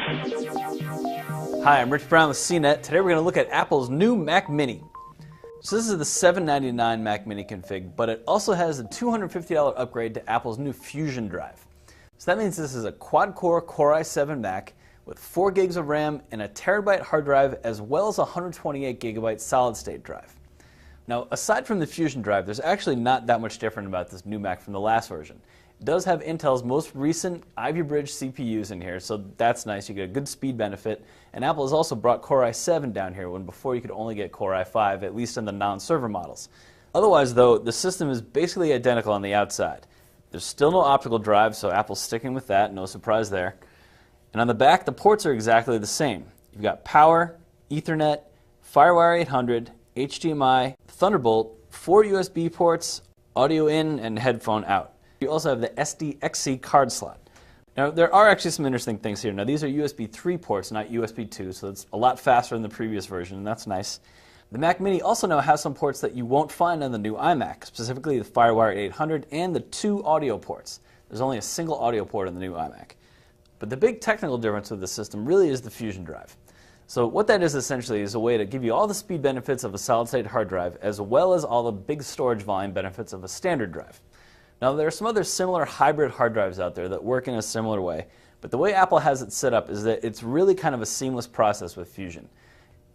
Hi, I'm Rich Brown with CNET. Today we're going to look at Apple's new Mac Mini. So this is the $799 Mac Mini config, but it also has a $250 upgrade to Apple's new Fusion drive. So that means this is a quad-core Core i7 Mac with 4 gigs of RAM and a terabyte hard drive as well as a 128 gigabyte solid-state drive. Now, aside from the Fusion drive, there's actually not that much different about this new Mac from the last version. It does have Intel's most recent Ivy Bridge CPUs in here, so that's nice. You get a good speed benefit. And Apple has also brought Core i7 down here, when before you could only get Core i5, at least in the non-server models. Otherwise, though, the system is basically identical on the outside. There's still no optical drive, so Apple's sticking with that, no surprise there. And on the back, the ports are exactly the same. You've got Power, Ethernet, FireWire 800, HDMI, Thunderbolt, 4 USB ports, audio in, and headphone out. You also have the SDXC card slot. Now, there are actually some interesting things here. Now, these are USB 3 ports, not USB 2, so it's a lot faster than the previous version, and that's nice. The Mac Mini also now has some ports that you won't find on the new iMac, specifically the FireWire 800 and the 2 audio ports. There's only a single audio port on the new iMac. But the big technical difference with the system really is the Fusion drive. So what that is essentially is a way to give you all the speed benefits of a solid-state hard drive as well as all the big storage volume benefits of a standard drive. Now, there are some other similar hybrid hard drives out there that work in a similar way, but the way Apple has it set up is that it's really kind of a seamless process with Fusion.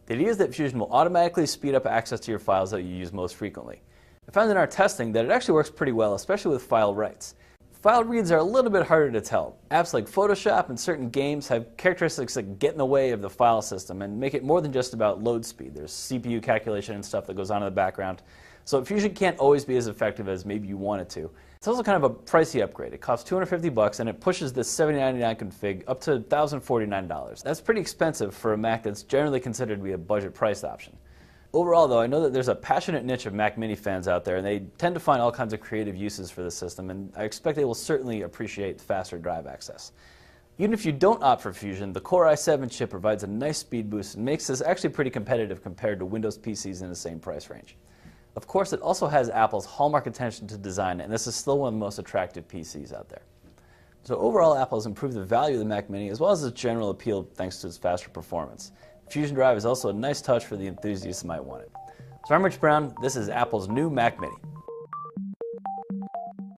The idea is that Fusion will automatically speed up access to your files that you use most frequently. I found in our testing that it actually works pretty well, especially with file writes. File reads are a little bit harder to tell. Apps like Photoshop and certain games have characteristics that get in the way of the file system and make it more than just about load speed. There's CPU calculation and stuff that goes on in the background. So Fusion can't always be as effective as maybe you want it to. It's also kind of a pricey upgrade. It costs $250 and it pushes this $799 config up to $1,049. That's pretty expensive for a Mac that's generally considered to be a budget priced option. Overall, though, I know that there's a passionate niche of Mac Mini fans out there, and they tend to find all kinds of creative uses for the system, and I expect they will certainly appreciate faster drive access. Even if you don't opt for Fusion, the Core i7 chip provides a nice speed boost and makes this actually pretty competitive compared to Windows PCs in the same price range. Of course, it also has Apple's hallmark attention to design, and this is still one of the most attractive PCs out there. So overall, Apple has improved the value of the Mac Mini as well as its general appeal thanks to its faster performance. Fusion drive is also a nice touch for the enthusiasts who might want it. So I'm Rich Brown. This is Apple's new Mac Mini.